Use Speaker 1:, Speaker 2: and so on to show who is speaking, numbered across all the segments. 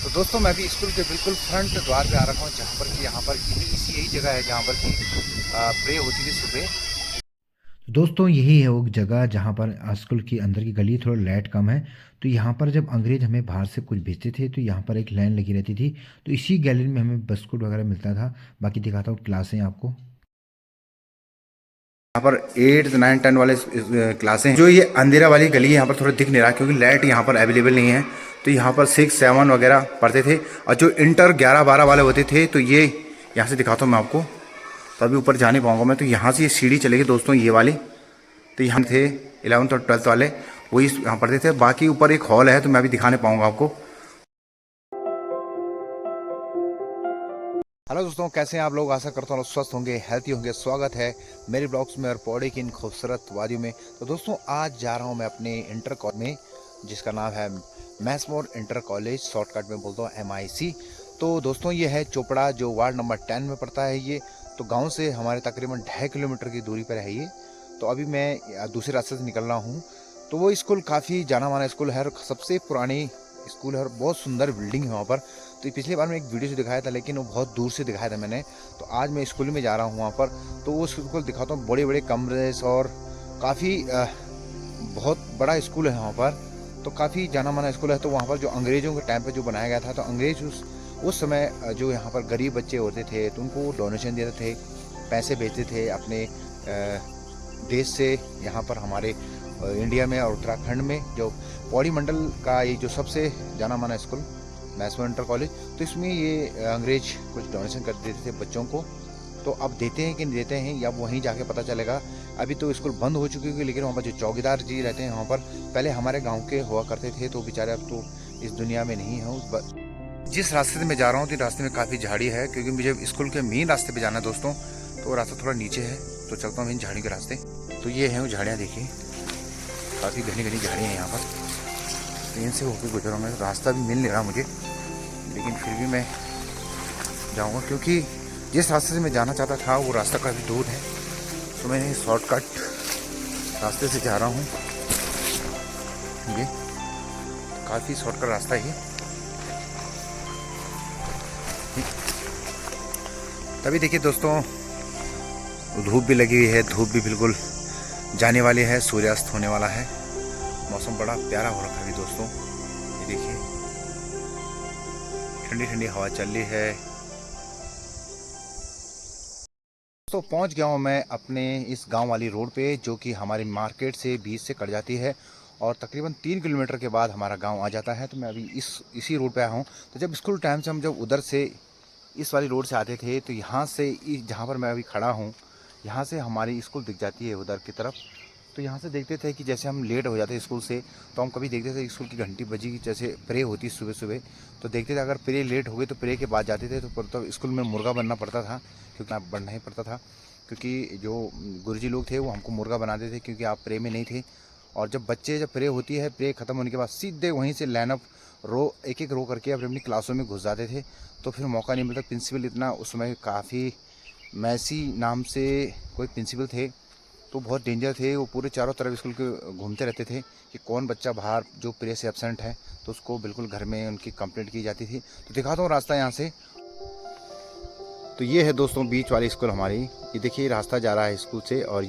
Speaker 1: तो दोस्तों मैं भी स्कूल के बिल्कुल फ्रंट द्वार पे आ रखा हूँ, जहाँ पर कि यहाँ पर यही जगह है जहाँ पर कि प्रे होती थी सुबह।
Speaker 2: दोस्तों यही है वो जगह जहाँ पर स्कूल की अंदर की गली थोड़ा लाइट कम है। तो यहाँ पर जब अंग्रेज हमें बाहर से कुछ भेजते थे तो यहाँ पर एक लाइन लगी रहती थी। तो इसी गैलरी में हमें बिस्कुट वगैरह मिलता था। बाकी दिखाता हूँ क्लासें आपको।
Speaker 1: यहाँ पर 8 9 10 वाले क्लासें हैं। जो ये अंधेरा वाली गली है यहाँ पर थोड़ा दिख नहीं रहा क्योंकि लाइट यहाँ पर अवेलेबल नहीं है। तो यहाँ पर 6 7 वगैरह पढ़ते थे, और जो इंटर 11 12 वाले होते थे तो ये यहाँ से दिखाता हूँ मैं आपको। तो अभी ऊपर जा नहीं पाऊँगा मैं, तो यहाँ से ये सीढ़ी चलेगी दोस्तों, ये वाली। तो यहाँ थे 11th और 12th वाले, वही यहाँ पढ़ते थे। बाकी ऊपर एक हॉल है तो मैं अभी दिखा नहीं पाऊँगा आपको। हेलो दोस्तों, कैसे हैं आप लोग? आशा करता हूँ स्वस्थ होंगे, हेल्थी होंगे। स्वागत है मेरे ब्लॉग्स में और पौड़ी की इन खूबसूरत वादियों में। तो दोस्तों आज जा रहा हूँ मैं अपने इंटर कॉलेज में, जिसका नाम है मैसमोर इंटर कॉलेज, शॉर्टकट में बोलता हूँ MIC। तो दोस्तों ये है चोपड़ा, जो वार्ड नंबर 10 में पड़ता है ये। तो गाँव से हमारे तकरीबन 2.5 किलोमीटर की दूरी पर है ये। तो अभी मैं दूसरे रास्ते से निकल रहा हूँ। तो वो स्कूल काफ़ी जाना माना स्कूल है और सबसे पुरानी स्कूल है और बहुत सुंदर बिल्डिंग है वहाँ पर। तो पिछली बार मैं एक वीडियो से दिखाया था, लेकिन वो बहुत दूर से दिखाया था मैंने। तो आज मैं स्कूल में जा रहा हूँ वहाँ पर, तो वो स्कूल दिखाता हूँ। बड़े बड़े कमरे और काफ़ी बहुत बड़ा स्कूल है वहाँ पर। तो काफ़ी जाना माना स्कूल है। तो वहाँ पर जो अंग्रेज़ों के टाइम पे जो बनाया गया था, तो अंग्रेज उस समय जो यहाँ पर गरीब बच्चे होते थे तो उनको डोनेशन देते थे, पैसे भेजते थे अपने देश से यहाँ पर हमारे इंडिया में और उत्तराखंड में। जो पौड़ी मंडल का ये जो सबसे जाना माना स्कूल मैसमोर इंटर कॉलेज, तो इसमें ये अंग्रेज कुछ डोनेशन कर देते थे बच्चों को। तो अब देते हैं कि नहीं देते हैं या वहीं जाके पता चलेगा। अभी तो स्कूल बंद हो चुकी है, लेकिन वहाँ पर जो चौकीदार जी रहते हैं वहाँ पर पहले हमारे गांव के हुआ करते थे। तो बेचारे अब तो इस दुनिया में नहीं है। जिस रास्ते से मैं जा रहा हूँ तो रास्ते में काफ़ी झाड़ी है, क्योंकि मुझे स्कूल के मेन रास्ते पर जाना है दोस्तों। तो वो रास्ता थोड़ा नीचे है, तो चलता हूँ इन झाड़ी के रास्ते। तो ये है वो झाड़ियाँ, देखिए काफ़ी घनी घनी झाड़ियाँ हैं यहाँ पर। तो इनसे होकर गुजर रहा हूँ मैं। रास्ता भी मिल नहीं रहा मुझे, लेकिन फिर भी मैं जाऊंगा, क्योंकि जिस रास्ते से मैं जाना चाहता था वो रास्ता काफ़ी दूर है। तो मैं शॉर्टकट रास्ते से जा रहा हूँ। ये काफ़ी शॉर्टकट रास्ता है ये। तभी देखिए दोस्तों, धूप भी लगी हुई है, धूप भी बिल्कुल जाने वाली है, सूर्यास्त होने वाला है। मौसम बड़ा प्यारा हो रखा है अभी दोस्तों। ये देखिए ठंडी ठंडी हवा चल रही है। तो पहुंच गया हूं मैं अपने इस गांव वाली रोड पे, जो कि हमारी मार्केट से बीच से कट जाती है और तकरीबन 3 किलोमीटर के बाद हमारा गांव आ जाता है। तो मैं अभी इसी रोड पे आया हूं। तो जब स्कूल टाइम से हम जब उधर से इस वाली रोड से आते थे, तो यहाँ से जहाँ पर मैं अभी खड़ा हूँ, यहाँ से हमारी स्कूल दिख जाती है उधर की तरफ। तो यहाँ से देखते थे कि जैसे हम लेट हो जाते स्कूल से, तो हम कभी देखते थे स्कूल की घंटी बजी, जैसे प्रे होती सुबह सुबह। तो देखते थे अगर प्रे लेट हो गई तो प्रे के बाद जाते थे। तो स्कूल में मुर्गा बनना पड़ता था, क्योंकि बनना ही पड़ता था, क्योंकि जो गुरुजी लोग थे वो हमको मुर्गा बनाते थे, क्योंकि आप प्रे में नहीं थे। और जब प्रे होती है, प्रे ख़त्म होने के बाद सीधे वहीं से लाइनअप एक एक रो करके अपनी क्लासों में घुस जाते थे। तो फिर मौका नहीं मिलता। प्रिंसिपल इतना उस समय काफ़ी मैसी नाम से कोई प्रिंसिपल थे, तो बहुत डेंजर थे। वो पूरे चारों तरफ स्कूल के घूमते रहते थे कि कौन बच्चा बाहर जो प्रे से एब्सेंट है, तो उसको बिल्कुल घर में उनकी कंप्लेंट की जाती थी। तो दिखाता हूँ रास्ता यहाँ से। तो ये है दोस्तों बीच वाली स्कूल हमारी। ये देखिए रास्ता जा रहा है स्कूल से, और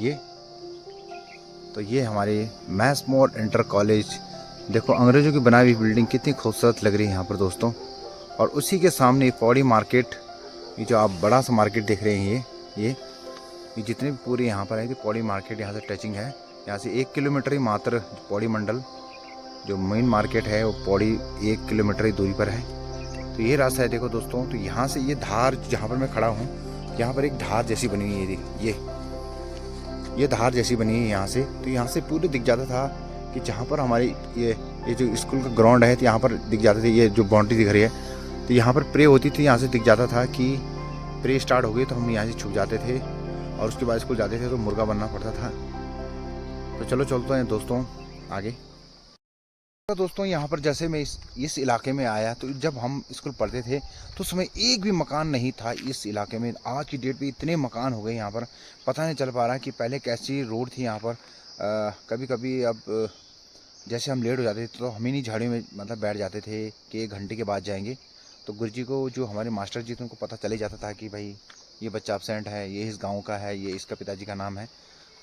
Speaker 1: ये हमारी मैसमोर इंटर कॉलेज। देखो अंग्रेज़ों की बनाई हुई बिल्डिंग कितनी खूबसूरत लग रही है यहाँ पर दोस्तों। और उसी के सामने पौड़ी मार्केट, ये जो आप बड़ा सा मार्केट देख रहे हैं, ये जितने भी पूरे यहाँ पर है, तो पौड़ी मार्केट यहाँ से टचिंग है। यहाँ से 1 किलोमीटर ही मात्र पौड़ी मंडल जो मेन मार्केट है वो पौड़ी 1 किलोमीटर ही दूरी पर है। तो ये रास्ता है देखो दोस्तों। तो यहाँ से ये धार जहाँ पर मैं खड़ा हूँ, यहाँ पर एक धार जैसी बनी हुई है। ये धार जैसी बनी है यहाँ से। तो यहाँ से पूरे दिख जाता था कि जहाँ पर हमारी ये जो स्कूल का ग्राउंड है, तो यहाँ पर दिख जाते थे। ये जो बाउंड्री दिख रही है, तो यहाँ पर प्रे होती थी। यहाँ से दिख जाता था कि प्रे स्टार्ट हो गई, तो हम यहाँ से छुप जाते थे और उसके बाद स्कूल जाते थे तो मुर्गा बनना पड़ता था। तो चलो चलते हैं दोस्तों आगे। तो दोस्तों यहाँ पर जैसे मैं इस इलाके में आया, तो जब हम स्कूल पढ़ते थे तो उस समय एक भी मकान नहीं था इस इलाके में। आज की डेट पे इतने मकान हो गए यहाँ पर, पता नहीं चल पा रहा है कि पहले कैसी रोड थी यहाँ पर। कभी कभी अब जैसे हम लेट हो जाते थे तो हम ही नहीं झाड़ियों में मतलब बैठ जाते थे कि 1 घंटे के बाद जाएंगे। तो गुरुजी को, जो हमारे मास्टर जी थे, उनको पता चले जाता था कि भाई ये बच्चा एब्सेंट है, ये इस गांव का है, ये इसका पिताजी का नाम है।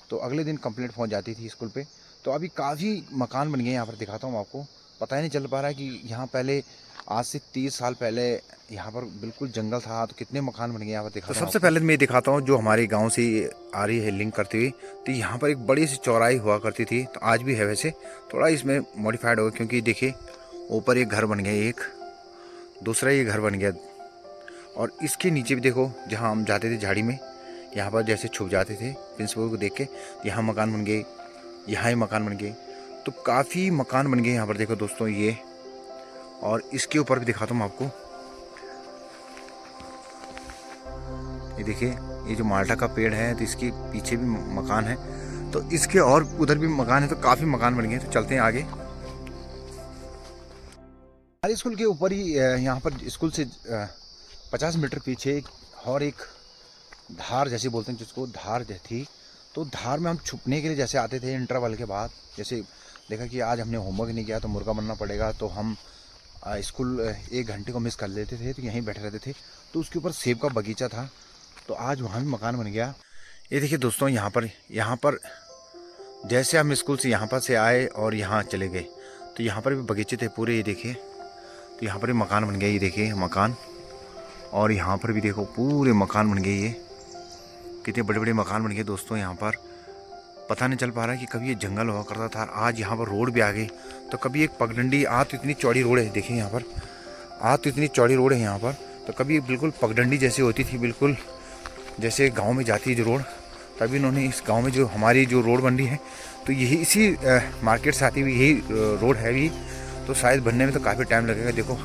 Speaker 1: तो अगले दिन कंप्लेंट पहुंच जाती थी स्कूल पे। तो अभी काफ़ी मकान बन गए यहाँ पर, दिखाता हूँ आपको। पता ही नहीं चल पा रहा है कि यहाँ पहले आज से 30 साल पहले यहाँ पर बिल्कुल जंगल था, तो कितने मकान बन गए यहाँ पर दिखाता हूँ। तो सबसे पहले मैं दिखाता हूँ जो हमारे गांव से आ रही है लिंक करती हुई। तो यहाँ पर एक बड़ी सी चौराही हुआ करती थी, तो आज भी है वैसे, थोड़ा इसमें मॉडिफाइड हो गया, क्योंकि देखिए ऊपर एक घर बन गया, एक दूसरा ये घर बन गया, और इसके नीचे भी देखो जहाँ हम जाते थे झाड़ी में, यहाँ पर जैसे छुप जाते थे प्रिंसिपल को देख के, यहाँ मकान बन गए, यहाँ ही मकान बन गए। तो काफ़ी मकान बन गए यहाँ पर देखो दोस्तों ये। और इसके ऊपर भी दिखाता हूँ आपको, ये देखिए ये जो माल्टा का पेड़ है, तो इसके पीछे भी मकान है, तो इसके और उधर भी मकान है, तो काफ़ी मकान बन गए। तो चलते हैं आगे। हमारे स्कूल के ऊपर ही यहाँ पर स्कूल से 50 मीटर पीछे और एक धार जैसे बोलते हैं जिसको, धार थी। तो धार में हम छुपने के लिए जैसे आते थे इंटरवल के बाद, जैसे देखा कि आज हमने होमवर्क नहीं किया तो मुर्गा बनना पड़ेगा, तो हम स्कूल 1 घंटे को मिस कर लेते थे, तो यहीं बैठे रहते थे। तो उसके ऊपर सेब का बगीचा था, तो आज वहाँ भी मकान बन गया। ये देखिए दोस्तों, यहाँ पर जैसे हम स्कूल से यहाँ पर से आए और यहाँ चले गए, तो यहाँ पर भी बगीचे थे पूरे, ये देखिए। तो यहाँ पर भी मकान बन गए, ये देखिए मकान। और यहाँ पर भी देखो पूरे मकान बन गए, ये कितने बड़े बड़े मकान बन गए दोस्तों। यहाँ पर पता नहीं चल पा रहा है कि कभी ये जंगल हुआ करता था, आज यहाँ पर रोड भी आ गई। तो कभी एक पगडंडी, आज तो इतनी चौड़ी रोड है, देखिए यहाँ पर, आज तो इतनी चौड़ी रोड है यहाँ पर। तो कभी बिल्कुल पगडंडी जैसी होती थी, बिल्कुल जैसे गांव में जाती है जो रोड, तभी इन्होंने इस गांव में जो हमारी जो रोड बन रही है, तो यही इसी मार्केट से आती हुई यही रोड है भी। तो शायद बनने में तो काफ़ी टाइम लगेगा। देखो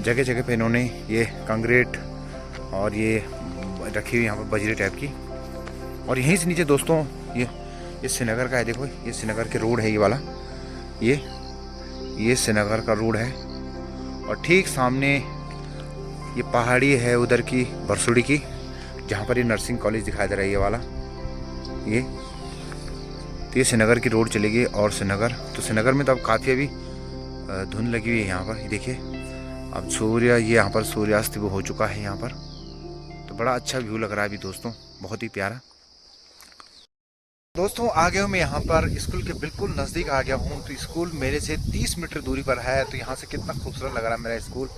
Speaker 1: जगह जगह पे इन्होंने ये कंक्रीट और ये रखी हुई यहाँ पर बजरी टाइप की। और यहीं से नीचे दोस्तों ये श्रीनगर का है, देखो ये श्रीनगर के रोड है, ये वाला ये श्रीनगर का रोड है। और ठीक सामने ये पहाड़ी है उधर की बरसुड़ी की, जहाँ पर ये नर्सिंग कॉलेज दिखाई दे रहा है, ये वाला ये। तो ये श्रीनगर की रोड चलेगी। और श्रीनगर, तो श्रीनगर में तो अब काफ़ी अभी धुंध लगी हुई है यहाँ पर, ये देखिए। अब सूर्य, ये यहाँ पर सूर्यास्त भी हो चुका है यहाँ पर। तो बड़ा अच्छा व्यू लग रहा है अभी दोस्तों, बहुत ही प्यारा। दोस्तों आ गया हूँ मैं यहाँ पर, स्कूल के बिल्कुल नज़दीक आ गया हूँ। तो स्कूल मेरे से 30 मीटर दूरी पर है। तो यहाँ से कितना खूबसूरत लग रहा है मेरा स्कूल,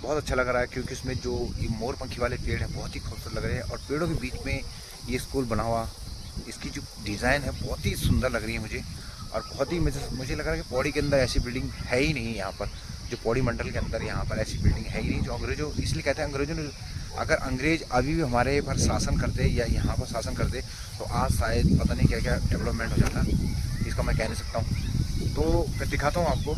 Speaker 1: बहुत अच्छा लग रहा है, क्योंकि इसमें जो ये मोर पंखी वाले पेड़ हैं बहुत ही खूबसूरत लग रहे हैं। और पेड़ों के बीच में ये स्कूल बना हुआ, इसकी जो डिज़ाइन है बहुत ही सुंदर लग रही है मुझे। और बहुत ही मुझे लग रहा है कि पौड़ी के अंदर ऐसी बिल्डिंग है ही नहीं यहाँ पर, जो पौड़ी मंडल के अंदर यहाँ पर ऐसी बिल्डिंग है ही नहीं। जो अंग्रेजों, इसलिए कहते हैं अंग्रेजों ने, अगर अंग्रेज अभी भी हमारे पर शासन करते या यहाँ पर शासन करते, तो आज शायद पता नहीं क्या क्या डेवलपमेंट हो जाता, इसका मैं कह नहीं सकता हूँ। तो मैं दिखाता हूँ आपको।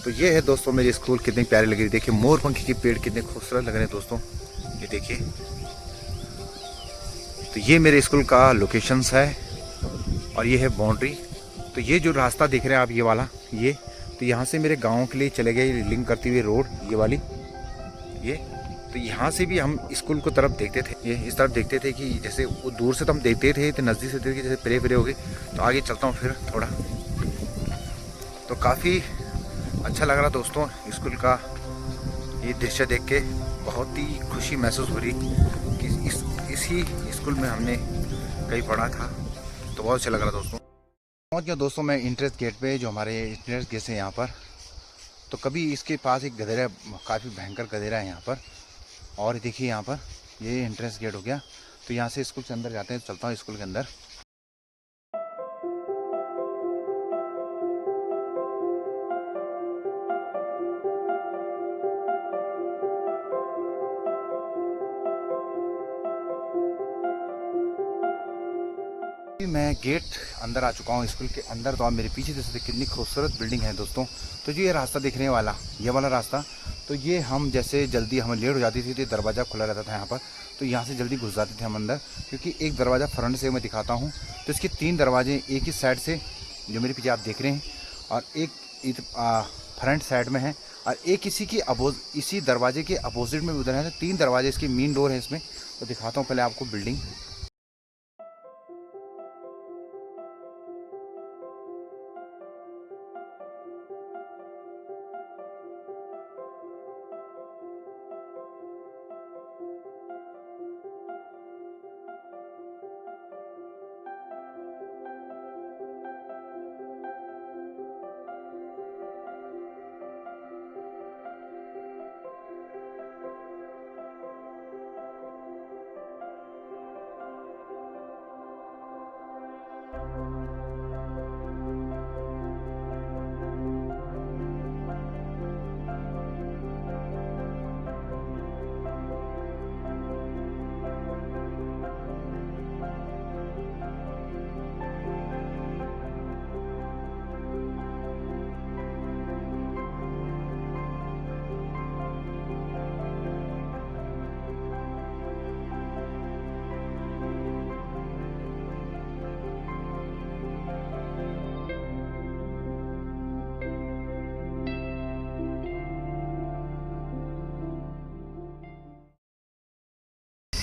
Speaker 1: तो ये है दोस्तों मेरी स्कूल, कितनी प्यारी लग रही है। देखिए मोर पंखी के पेड़ कितने खूबसूरत लग रहे हैं दोस्तों, ये देखिए। तो ये मेरे स्कूल का लोकेशंस है, और ये है बाउंड्री। तो ये जो रास्ता देख रहे हैं आप, ये वाला, ये तो यहाँ से मेरे गांव के लिए चले गए लिंक करती हुई रोड, ये वाली ये। तो यहाँ से भी हम स्कूल को तरफ देखते थे, ये इस तरफ देखते थे कि जैसे वो दूर से तो हम देखते थे, तो नज़दीक से देखते जैसे परे परे हो गए। तो आगे चलता हूँ फिर थोड़ा। तो काफ़ी अच्छा लग रहा दोस्तों स्कूल का ये दृश्य देख के, बहुत ही खुशी महसूस हो रही कि इसी स्कूल में हमने कहीं पढ़ा था। तो बहुत अच्छा लग रहा दोस्तों। पहुँच गया दोस्तों मैं एंट्रेंस गेट पे, जो हमारे एंट्रेंस गेट है यहाँ पर। तो कभी इसके पास एक गधेरा, काफ़ी भयंकर गधेरा है यहाँ पर। और देखिए यहाँ पर ये एंट्रेंस गेट हो गया। तो यहाँ से स्कूल से अंदर जाते हैं, चलता हूँ स्कूल के अंदर। मैं गेट अंदर आ चुका हूँ स्कूल के अंदर। तो आप मेरे पीछे देख सकते कितनी खूबसूरत बिल्डिंग है दोस्तों। तो जो ये रास्ता देखने वाला, ये वाला रास्ता, तो ये हम जैसे जल्दी हमें लेट हो जाती थी तो दरवाज़ा खुला रहता था यहाँ पर। तो यहाँ से जल्दी घुस जाते थे हम अंदर, क्योंकि एक दरवाज़ा फ्रंट से मैं दिखाता हूँ। तो इसके 3 दरवाजे एक ही साइड से, जो मेरे पीछे आप देख रहे हैं, और एक फ्रंट साइड में है, और एक इसी दरवाजे के अपोजिट में उधर है। तो 3 दरवाजे इसकी मेन डोर है इसमें। तो दिखाता हूँ पहले आपको बिल्डिंग।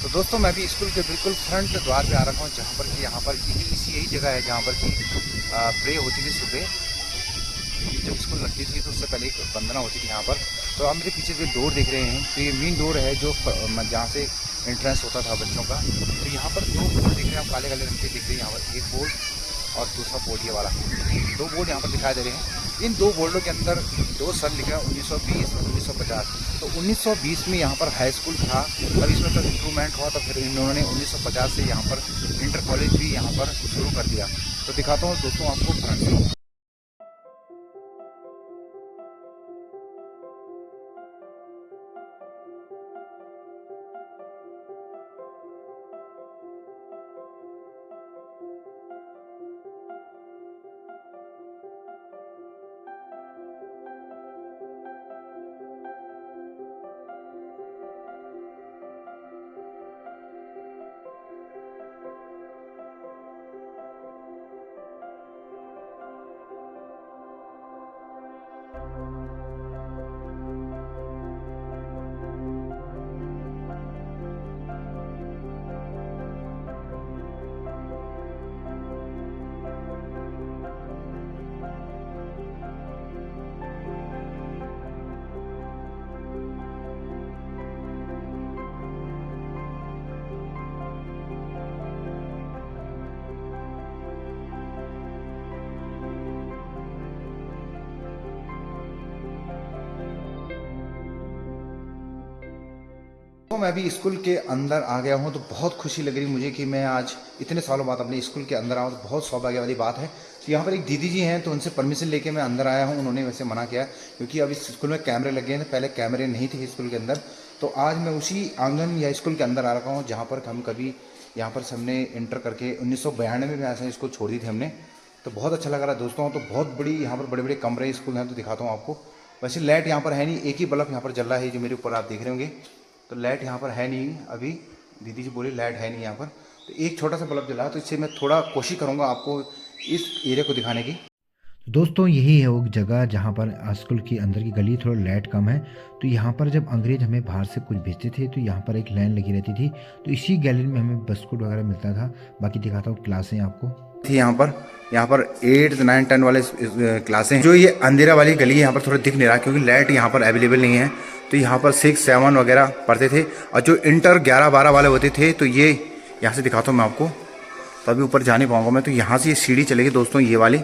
Speaker 1: तो दोस्तों मैं भी स्कूल के बिल्कुल फ्रंट द्वार पे आ रखा हूँ, जहाँ पर कि यहाँ पर यही जगह है जहाँ पर कि प्रे होती थी सुबह। जब स्कूल लगती थी तो उससे पहले एक वंदना होती थी यहाँ पर। तो आप मेरे पीछे जो डोर देख रहे हैं, तो ये मेन डोर है जो जहाँ से एंट्रेंस होता था बच्चों का। तो यहाँ पर दो बोर्ड दिख रहे हैं, आप काले काले रंग के दिख रहे हैं यहाँ पर, एक बोर्ड और दूसरा बोर्ड ये वाला। दो बोर्ड यहाँ पर दिखाई दे रहे हैं। इन दो बोर्डों के अंदर दो सन लिखा है 1920 और 1950। तो 1920 में यहाँ पर हाई स्कूल था, अब इसमें तो इम्प्रूवमेंट हुआ, तो फिर इन्होंने 1950 से यहाँ पर इंटर कॉलेज भी यहाँ पर शुरू कर दिया। तो दिखाता हूँ दोस्तों आपको फ्रंट से। तो मैं अभी स्कूल के अंदर आ गया हूँ, तो बहुत खुशी लग रही मुझे कि मैं आज इतने सालों बाद अपने स्कूल के अंदर आऊँ, तो बहुत सौभाग्य वाली बात है। तो यहाँ पर एक दीदी जी हैं, तो उनसे परमिशन लेके मैं अंदर आया हूँ। उन्होंने वैसे मना किया क्योंकि अभी स्कूल में कैमरे लगे हैं, पहले कैमरे नहीं थे स्कूल के अंदर। तो आज मैं उसी आंगन या स्कूल के अंदर आ रखा हूँ जहाँ पर हम कभी यहाँ पर हमने इंटर करके 1992 में ऐसा स्कूल छोड़ दी थी हमने। तो बहुत अच्छा लग रहा है दोस्तों। तो बहुत बड़ी यहाँ पर बड़े बड़े कमरे स्कूल हैं, तो दिखाता हूँ आपको। वैसे लाइट यहाँ पर है नहीं, एक ही बल्ब यहाँ पर जल रहा है जो मेरे ऊपर आप देख रहे होंगे। तो लाइट यहाँ पर है नहीं, अभी दीदी जी बोली लाइट है नहीं यहाँ पर। तो एक छोटा सा बल्ब जला, तो इससे मैं थोड़ा कोशिश करूँगा आपको इस एरिया को दिखाने की।
Speaker 2: दोस्तों यही है वो जगह जहाँ पर स्कूल के अंदर की गली थोड़ा लाइट कम है। तो यहाँ पर जब अंग्रेज हमें बाहर से कुछ भेजते थे तो यहाँ पर एक लाइन लगी रहती थी, तो इसी गैलरी में हमें बिस्कुट वगैरह मिलता था। बाकी दिखाता हूँ क्लासें आपको
Speaker 1: थी यहाँ पर 8, 9, 10 वाले क्लासें। जो ये अंधेरा वाली गली है यहाँ पर थोड़ा दिख नहीं रहा क्योंकि लाइट यहाँ पर अवेलेबल नहीं है। तो यहाँ पर 6, 7 वगैरह पढ़ते थे, और जो इंटर 11, 12 वाले होते थे तो ये यहाँ से दिखाता हूँ मैं आपको। तो अभी ऊपर जा नहीं पाऊँगा मैं, तो यहाँ से ये सीढ़ी चलेगी दोस्तों, ये वाली।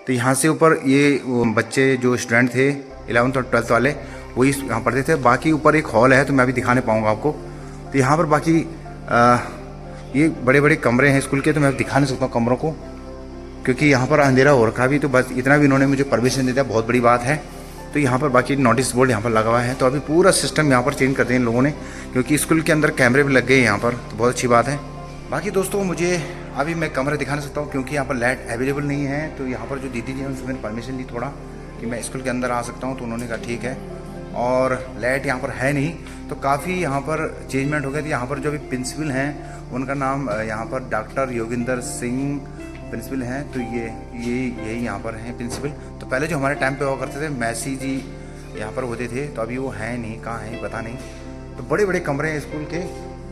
Speaker 1: तो यहाँ से ऊपर ये बच्चे जो स्टूडेंट थे 11th और 12th वाले वही यहाँ पढ़ते थे। बाकी ऊपर एक हॉल है, तो मैं अभी दिखा नहीं पाऊँगा आपको। तो यहाँ पर बाकी ये बड़े बड़े कमरे हैं स्कूल के, तो मैं दिखा नहीं सकता हूँ कमरों को क्योंकि यहाँ पर अंधेरा हो रखा भी। तो बस इतना भी इन्होंने मुझे परमिशन दे दिया, बहुत बड़ी बात है। तो यहाँ पर बाकी नोटिस बोर्ड यहाँ पर लगा हुआ है। तो अभी पूरा सिस्टम यहाँ पर चेंज कर दिया इन लोगों ने, क्योंकि स्कूल के अंदर कैमरे भी लग गए यहाँ पर, तो बहुत अच्छी बात है। बाकी दोस्तों मुझे अभी मैं कमरे दिखा नहीं सकता हूँ क्योंकि यहाँ पर लाइट अवेलेबल नहीं है। तो यहाँ पर जो दीदी जी हैं उनसे मैंने परमिशन ली थोड़ा कि मैं स्कूल के अंदर आ सकता हूँ, तो उन्होंने कहा ठीक है। और लाइट यहाँ पर है नहीं, तो काफ़ी यहाँ पर चेंजमेंट हो गया। तो यहाँ पर जो अभी प्रिंसिपल हैं उनका नाम यहाँ पर डॉक्टर योगिंदर सिंह प्रिंसिपल हैं। तो यही यहाँ पर हैं प्रिंसिपल। तो पहले जो हमारे टाइम पे हुआ करते थे मैसी जी यहाँ पर होते थे, तो अभी वो हैं नहीं, कहाँ हैं पता नहीं। तो बड़े बड़े कमरे हैं स्कूल के,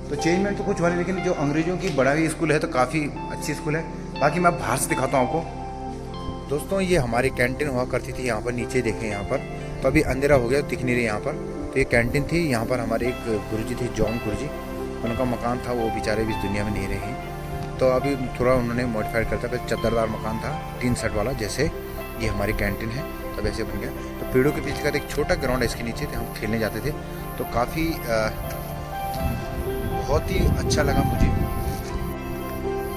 Speaker 1: तो चेंजमेंट तो कुछ हुआ नहीं, लेकिन जो अंग्रेज़ों की बड़ा हुई स्कूल है तो काफ़ी अच्छी स्कूल है। बाकी मैं बाहर से दिखाता हूँ आपको। दोस्तों ये हमारी कैंटीन हुआ करती थी यहाँ पर, नीचे देखें यहाँ पर। तो अभी अंधेरा हो गया, दिख नहीं रही यहाँ पर। तो ये कैंटीन थी, यहाँ पर हमारे एक गुरुजी थे, जॉन गुरुजी, उनका मकान था, वो बेचारे भी इस दुनिया में नहीं रहे हैं। तो अभी थोड़ा उन्होंने मॉडिफाइड करता था, चद्दरदार मकान था 3 सेट वाला, जैसे ये हमारी कैंटीन है, तो वैसे बन गया। तो पेड़ों के पीछे का एक छोटा ग्राउंड है, इसके नीचे थे, हम खेलने जाते थे। तो काफ़ी बहुत ही अच्छा लगा मुझे।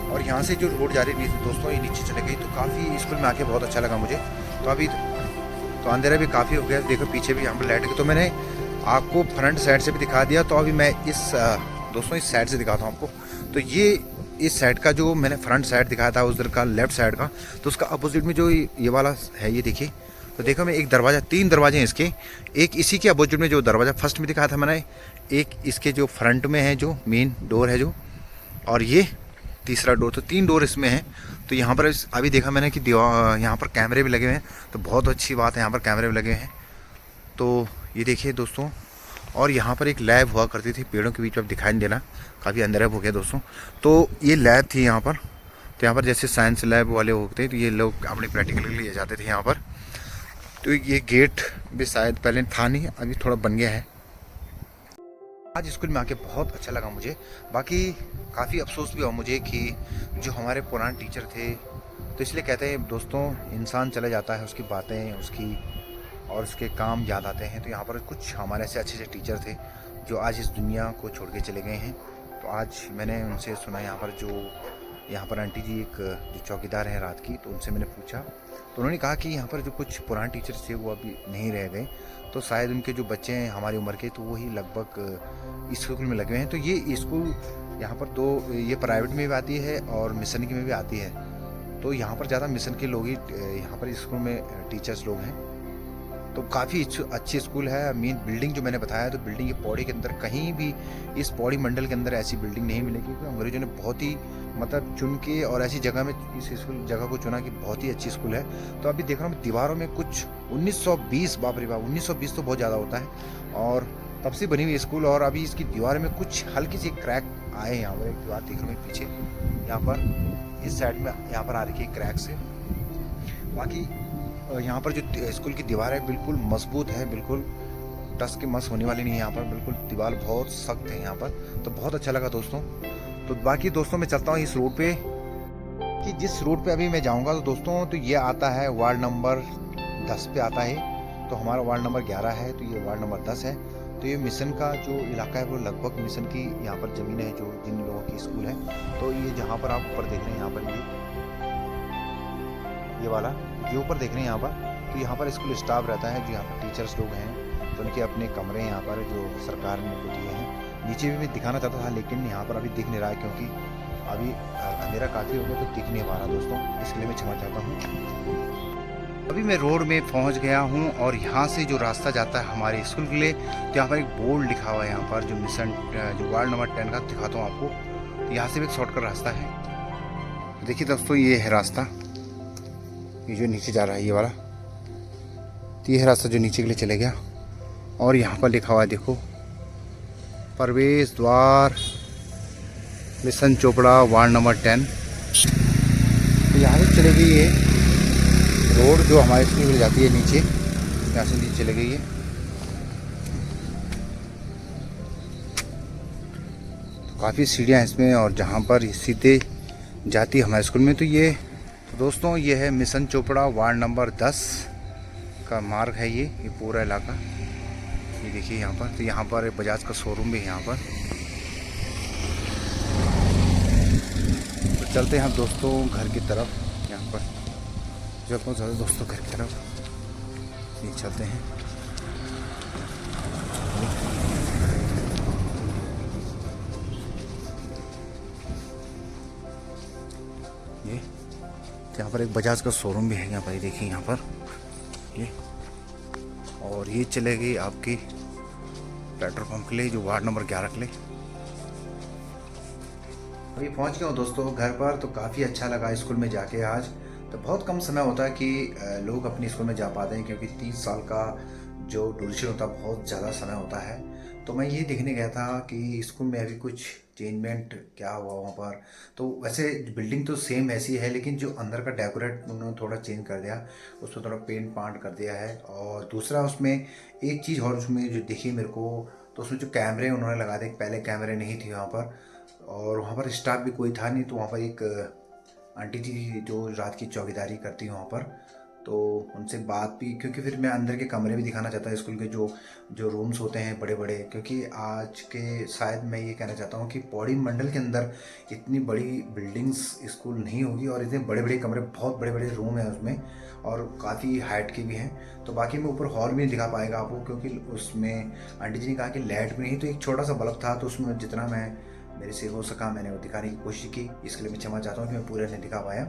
Speaker 1: और यहाँ से जो रोड जा रही थी दोस्तों, ये नीचे चले गई, तो काफ़ी स्कूल में आके बहुत अच्छा लगा मुझे। तो अभी तो अंधेरा भी काफ़ी हो गया, देखो पीछे भी यहाँ पर लाइट है। तो मैंने आपको फ्रंट साइड से भी दिखा दिया, तो अभी मैं दोस्तों इस साइड से दिखाता हूँ आपको। तो ये इस साइड का जो मैंने फ्रंट साइड दिखाया था उधर का लेफ्ट साइड का, तो उसका अपोजिट में जो ये वाला है, ये देखिए। तो देखो मैं एक दरवाज़ा, 3 दरवाजे हैं इसके, एक इसी के अपोजिट में जो दरवाज़ा फर्स्ट में दिखाया था मैंने, एक इसके जो फ्रंट में है जो मेन डोर है जो, और ये तीसरा डोर। तो 3 डोर इसमें हैं। तो यहाँ पर अभी देखा मैंने कि यहाँ पर कैमरे भी लगे हुए हैं, तो बहुत अच्छी बात है, यहाँ पर कैमरे भी लगे हैं। तो ये देखिए दोस्तों, और यहाँ पर एक लैब हुआ करती थी, पेड़ों के बीच में, अब दिखाई नहीं देना, काफ़ी अंदर हो गया दोस्तों। तो ये लैब थी यहाँ पर। तो यहाँ पर जैसे साइंस लैब वाले होते हैं तो ये लोग अपने प्रैक्टिकल के लिए जाते थे यहाँ पर। तो ये गेट भी शायद पहले था नहीं, अभी थोड़ा बन गया है। आज स्कूल में आके बहुत अच्छा लगा मुझे। बाकी काफ़ी अफसोस भी हुआ मुझे कि जो हमारे पुराने टीचर थे, तो इसलिए कहते हैं दोस्तों, इंसान चला जाता है, उसकी बातें, उसकी और उसके काम याद आते हैं। तो यहाँ पर कुछ हमारे ऐसे अच्छे अच्छे टीचर थे जो आज इस दुनिया को छोड़ के चले गए हैं। तो आज मैंने उनसे सुना, यहाँ पर आंटी जी एक जो चौकीदार हैं रात की, तो उनसे मैंने पूछा, तो उन्होंने कहा कि यहाँ पर जो कुछ पुराने टीचर्स थे वो अभी नहीं रह गए, तो शायद उनके जो बच्चे हैं हमारी उम्र के, तो वही लगभग इस स्कूल में लगे हुए हैं। तो ये स्कूल यहाँ पर दो, ये प्राइवेट में भी आती है और मिशन की में भी आती है। तो यहाँ पर ज़्यादा मिशन के लोग ही यहाँ पर स्कूल में टीचर्स लोग हैं। तो काफ़ी अच्छी स्कूल है। मेन बिल्डिंग जो मैंने बताया, तो बिल्डिंग ये पौड़ी के अंदर कहीं भी, इस पौड़ी मंडल के अंदर ऐसी बिल्डिंग नहीं मिलेगी, क्योंकि अंग्रेजों ने बहुत ही मतलब चुन के और ऐसी जगह में इस स्कूल जगह को चुना कि बहुत ही अच्छी स्कूल है। तो अभी देख रहा हूँ दीवारों में कुछ 1920, बाप रे बाप, 1920 तो बहुत ज़्यादा होता है, और तब से बनी हुई स्कूल। और अभी इसकी दीवार में कुछ हल्की सी क्रैक आए हैं। यहाँ पर एक दीवार देख रहा हूँ पीछे, यहाँ पर इस साइड में यहाँ पर आ रही है क्रैक से। बाकी यहाँ पर जो स्कूल की दीवार है बिल्कुल मजबूत है, बिल्कुल टस के मस होने वाली नहीं है। यहाँ पर बिल्कुल दीवार बहुत सख्त है यहाँ पर। तो बहुत अच्छा लगा दोस्तों। तो बाकी दोस्तों मैं चलता हूँ इस रोड पे, कि जिस रोड पे अभी मैं जाऊँगा, तो दोस्तों तो ये आता है वार्ड नंबर 10 पे आता है। तो हमारा वार्ड नंबर 11 है, तो ये वार्ड नंबर 10 है। तो ये मिशन का जो इलाका है वो लगभग मिशन की यहाँ पर ज़मीन है, जो जिन लोगों की स्कूल है। तो ये जहाँ पर आप ऊपर देख रहे हैं, यहाँ पर ये वाला जो ऊपर देख रहे हैं यहाँ पर, तो यहाँ पर स्कूल स्टाफ रहता है, जो यहाँ पर टीचर्स लोग हैं, तो उनके अपने कमरे यहाँ पर जो सरकार ने उनको दिए हैं। नीचे भी मैं दिखाना चाहता था, लेकिन यहाँ पर अभी दिख नहीं रहा है, क्योंकि अभी अंधेरा काफ़ी हो गया, तो दिख नहीं पा रहा दोस्तों, इसलिए मैं क्षमा चाहता हूँ। अभी मैं रोड में पहुँच गया हूँ, और यहाँ से जो रास्ता जाता है हमारे स्कूल के लिए, तो यहाँ पर एक बोर्ड लिखा हुआ है, यहाँ पर जो मिशन जो वार्ड नंबर 10 का दिखाता हूँ आपको। तो यहाँ से भी एक शॉर्टकट रास्ता है। देखिए दोस्तों, ये है रास्ता, ये जो नीचे जा रहा है ये वाला, तो ये रास्ता जो नीचे के लिए चले गया। और यहाँ पर लिखा हुआ है देखो, प्रवेश द्वार मिशन चोपड़ा वार्ड नंबर 10। तो यहाँ से चले गई ये रोड जो हमारे स्कूल में जाती है नीचे, यहाँ से नीचे चले गई है। तो काफ़ी सीढ़ियाँ इसमें, और जहाँ पर सीधे जाती है हमारे स्कूल में। तो ये दोस्तों ये है मिशन चोपड़ा वार्ड नंबर 10 का मार्ग है, ये पूरा इलाका। ये देखिए यहाँ पर, तो यहाँ पर बजाज का शोरूम भी है यहाँ पर। तो चलते हैं हम दोस्तों घर की तरफ। यहाँ पर जब पहुँच जाते दोस्तों घर की तरफ, ये चलते हैं। ये यहाँ पर एक बजाज का शोरूम भी है यहाँ पर, ये देखिए यहाँ पर ये। और ये चले गई आपकी पेट्रोल पंप के लिए, जो वार्ड नंबर 11 के लिए। अभी पहुँच गया हूँ दोस्तों घर पर। तो काफ़ी अच्छा लगा स्कूल में जाके आज। तो बहुत कम समय होता है कि लोग अपने स्कूल में जा पाते हैं, क्योंकि 30 साल का जो ड्यूरेशन होता है बहुत ज़्यादा समय होता है। तो मैं ये देखने गया था कि स्कूल में अभी कुछ चेंजमेंट क्या हुआ वहाँ पर। तो वैसे बिल्डिंग तो सेम ऐसी है, लेकिन जो अंदर का डेकोरेट उन्होंने थोड़ा चेंज कर दिया, उसमें थोड़ा पेंट पांट कर दिया है। और दूसरा उसमें एक चीज़ और उसमें जो दिखी मेरे को, तो उसमें जो कैमरे उन्होंने लगा दिए, पहले कैमरे नहीं थे वहाँ पर, और वहाँ पर स्टाफ भी कोई था नहीं। तो वहाँ पर एक आंटी जी जो रात की चौकीदारी करती हैं वहाँ पर, तो उनसे बात भी, क्योंकि फिर मैं अंदर के कमरे भी दिखाना चाहता हूँ स्कूल के, जो जो रूम्स होते हैं बड़े बड़े। क्योंकि आज के शायद मैं ये कहना चाहता हूँ कि पौड़ी मंडल के अंदर इतनी बड़ी बिल्डिंग्स स्कूल नहीं होगी, और इतने बड़े बड़े कमरे, बहुत बड़े बड़े रूम हैं उसमें, और काफ़ी हाइट के भी हैं। तो बाकी मैं ऊपर हॉल भी नहीं दिखा पाएगा आपको, क्योंकि उसमें आंटी जी ने कहा कि लाइट भी नहीं, तो एक छोटा सा बल्ब था, तो उसमें जितना मेरे से हो सका मैंने वो दिखाने की कोशिश की। इसके लिए मैं क्षमा चाहता हूँ कि मैं पूरा नहीं दिखा पाया।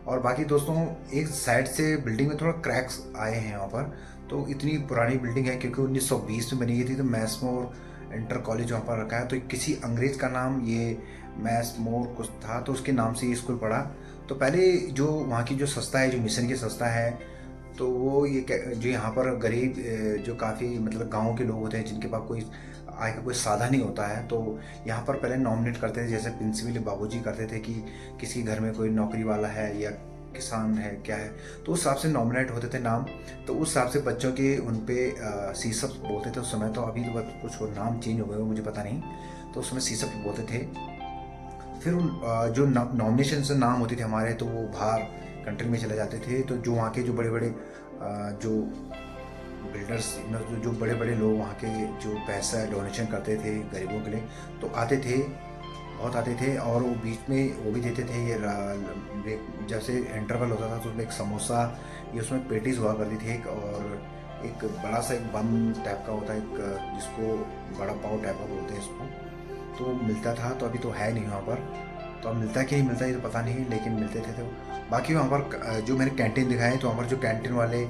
Speaker 1: और बाकी दोस्तों एक साइड से बिल्डिंग में थोड़ा क्रैक्स आए हैं यहाँ पर। तो इतनी पुरानी बिल्डिंग है, क्योंकि 1920 में बनी गई थी। तो मैसमोर इंटर कॉलेज वहाँ पर रखा है, तो किसी अंग्रेज का नाम ये मैसमोर कुछ था, तो उसके नाम से ये स्कूल पड़ा। तो पहले जो वहाँ की जो संस्था है, जो मिशन की संस्था है, तो वो जो यहाँ पर गरीब जो काफ़ी मतलब गाँव के लोग होते हैं जिनके पास कोई आय का कोई साधन नहीं होता है, तो यहाँ पर पहले नॉमिनेट करते थे, जैसे प्रिंसिपल बाबूजी करते थे कि किसी घर में कोई नौकरी वाला है या किसान है क्या है, तो उस हिसाब से नॉमिनेट होते थे नाम। तो उस हिसाब से बच्चों के उन पे सीसप बोलते थे उस समय, तो अभी तो कुछ और नाम चेंज हो गए हो मुझे पता नहीं, तो उसमें सीसप बोलते थे। फिर उन जो नॉमिनेशन से नाम होते थे हमारे, तो वो बाहर कंट्री में चले जाते थे। तो जो वहाँ के जो बड़े बड़े जो बिल्डर्स, जो बड़े बड़े लोग वहाँ के जो पैसा डोनेशन करते थे गरीबों के लिए, तो आते थे, बहुत आते थे। और वो बीच में वो भी देते थे ये जैसे इंटरवल होता था तो उसमें एक समोसा, ये उसमें पेटीज हुआ करती थी एक, और एक बड़ा सा एक बम टाइप का होता है एक, जिसको बड़ा पाव टाइप का बोलते हैं इसको, तो मिलता था। तो अभी तो है नहीं वहाँ पर, तो अब मिलता है कि नहीं मिलता ये तो पता नहीं, लेकिन मिलते थे। तो बाकी वहाँ पर जो मैंने कैंटीन दिखाए, तो वहाँ पर जो कैंटीन वाले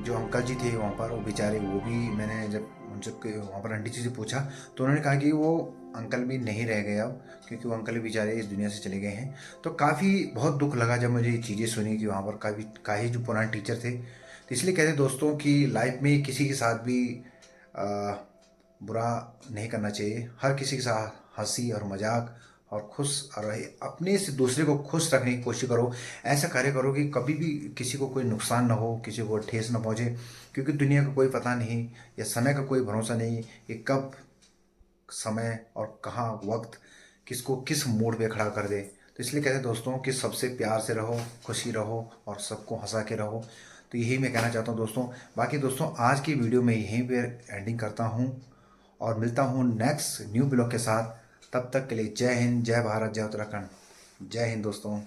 Speaker 1: जो अंकल जी थे वहाँ पर, वो बेचारे, वो भी मैंने जब उनसे वहाँ पर आंटी जी से पूछा, तो उन्होंने कहा कि वो अंकल भी नहीं रह गए अब, क्योंकि वो अंकल भी बेचारे इस दुनिया से चले गए हैं। तो काफ़ी बहुत दुख लगा जब मुझे ये चीज़ें सुनी कि वहाँ पर काफ़ी जो पुराने टीचर थे। तो इसलिए कहते हैं दोस्तों कि लाइफ में किसी के साथ भी आ, बुरा नहीं करना चाहिए, हर किसी के साथ हंसी और मजाक और खुश रहे, अपने से दूसरे को खुश रखने की कोशिश करो। ऐसा कार्य करो कि कभी भी किसी को कोई नुकसान ना हो, किसी को ठेस ना पहुंचे, क्योंकि दुनिया का कोई पता नहीं या समय का कोई भरोसा नहीं कि कब समय और कहाँ वक्त किसको किस मोड़ पे खड़ा कर दे। तो इसलिए कहते हैं दोस्तों कि सबसे प्यार से रहो, खुशी रहो और सबको हंसा के रहो। तो यही मैं कहना चाहता हूँ दोस्तों। बाकी दोस्तों आज की वीडियो में यहीं पे एंडिंग करता हूँ और मिलता हूँ नेक्स्ट न्यू ब्लॉग के साथ। तब तक के लिए जय हिंद, जय भारत, जय उत्तराखंड, जय हिंद दोस्तों।